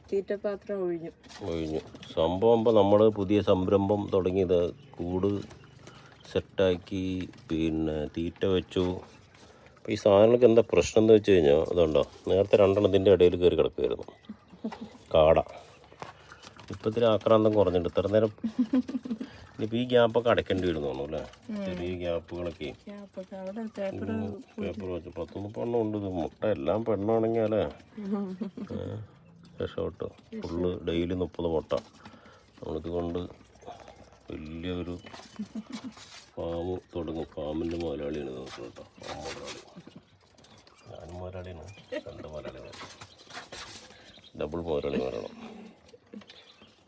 തീറ്റപാത്രം ഒഴിഞ്ഞു. സംഭവം നമ്മൾ പുതിയ സംരംഭം തുടങ്ങിയത് കൂട് സെറ്റാക്കി പിന്നെ തീറ്റ വെച്ചു. അപ്പോൾ ഈ സാധനങ്ങൾക്ക് എന്താ പ്രശ്നം എന്ന് വെച്ച് കഴിഞ്ഞാൽ അതുകൊണ്ടോ നേരത്തെ രണ്ടെണ്ണത്തിൻ്റെ ഇടയിൽ കയറി കിടക്കുമായിരുന്നു കാട. ഇപ്പം ഇത്തിരി ആക്രാന്തം കുറഞ്ഞിട്ട് ഇത്ര നേരം ഇനിയിപ്പോൾ ഈ ഗ്യാപ്പൊക്കെ അടയ്ക്കേണ്ടി വരും തോന്നുന്നു അല്ലേ? ചെറിയ ഗ്യാപ്പുകളൊക്കെ പേപ്പർ വെച്ച് 10-30 ഉണ്ട്. ഇത് മുട്ട എല്ലാം പെണ്ണാണെങ്കിൽ അല്ലേ രക്ഷപ്പെട്ടോ. ഫുള്ള് ഡെയിലി 30 മുട്ട. നമ്മളിത് കൊണ്ട് വലിയൊരു ഫാം തുടങ്ങും. ഫാമിൻ്റെ മുതലാളിയാണ് നമുക്ക് കേട്ടോ. ഫാം മുതലാളി ഞാനും മുതലാളിയാണ്. 2 മുതലാളികൾ, ഡബിൾ മുതലാളിമാരാണ്.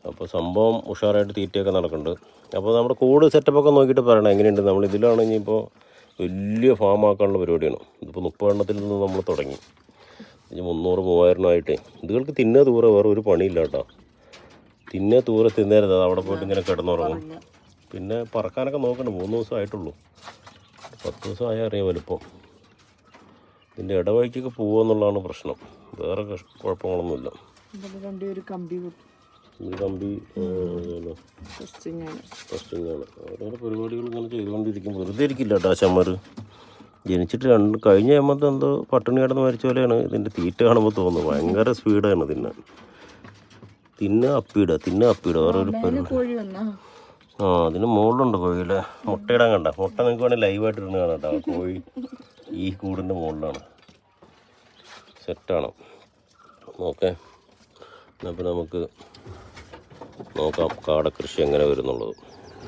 അപ്പോൾ സംഭവം ഉഷാറായിട്ട് തീറ്റയൊക്കെ നടക്കുന്നുണ്ട്. അപ്പോൾ നമ്മുടെ കൂട് സെറ്റപ്പൊക്കെ നോക്കിയിട്ട് പറയണം എങ്ങനെയുണ്ട്. നമ്മൾ ഇതിലാണെങ്കിൽ ഇപ്പോൾ വലിയ ഫാമാക്കാനുള്ള പരിപാടിയാണ്. ഇതിപ്പോൾ 30 എണ്ണത്തിൽ നിന്ന് നമ്മൾ തുടങ്ങി. ഇനി 300-3000 ആയിട്ടേ ഇതുകൾക്ക് തിന്ന ദൂരെ വേറെ ഒരു പണിയില്ല കേട്ടോ. തിന്ന ദൂരെ തിന്നേരുത്. അവിടെ പോയിട്ട് ഇങ്ങനെ കിടന്നുറങ്ങും. പിന്നെ പറക്കാനൊക്കെ നോക്കണ്ട. 3 ദിവസം ആയിട്ടുള്ളൂ. 10 ദിവസം ആയാൽ അറിയാം വലുപ്പം. ഇതിൻ്റെ ഇടവഴിക്കൊക്കെ പോകുമെന്നുള്ളതാണ് പ്രശ്നം. വേറെ കുഴപ്പങ്ങളൊന്നുമില്ല. ഒരു കമ്പി ടെസ്റ്റിംഗ് ആണ്. ഓരോരോ പരിപാടികൾ ഇങ്ങനെ ചെയ്തുകൊണ്ടിരിക്കും. വെറുതെ ഇരിക്കില്ല കേട്ടോ ആശാന്മാർ. ജനിച്ചിട്ട് കഴിഞ്ഞ ജന്മത്തെ എന്തോ പട്ടിണി കിടന്ന് മരിച്ച പോലെയാണ് ഇതിൻ്റെ തീറ്റ കാണുമ്പോൾ തോന്നുന്നത്. ഭയങ്കര സ്പീഡാണ് തിന്ന അപ്പിയിടുക വേറെ ഒരു പരിപാടി. അതിന് മുകളിലുണ്ട് കോഴിയിലെ മുട്ടയിടാൻ കണ്ട. മുട്ട നിങ്ങൾക്ക് വേണമെങ്കിൽ ലൈവായിട്ട് ഇടുന്ന കാണാം കേട്ടോ. കോഴി ഈ കൂടിൻ്റെ മുകളിലാണ്. സെറ്റാണ്. ഓക്കെ, അപ്പോൾ നമുക്ക് നോക്കാം കാട കൃഷി എങ്ങനെ വരുന്നുള്ളത്.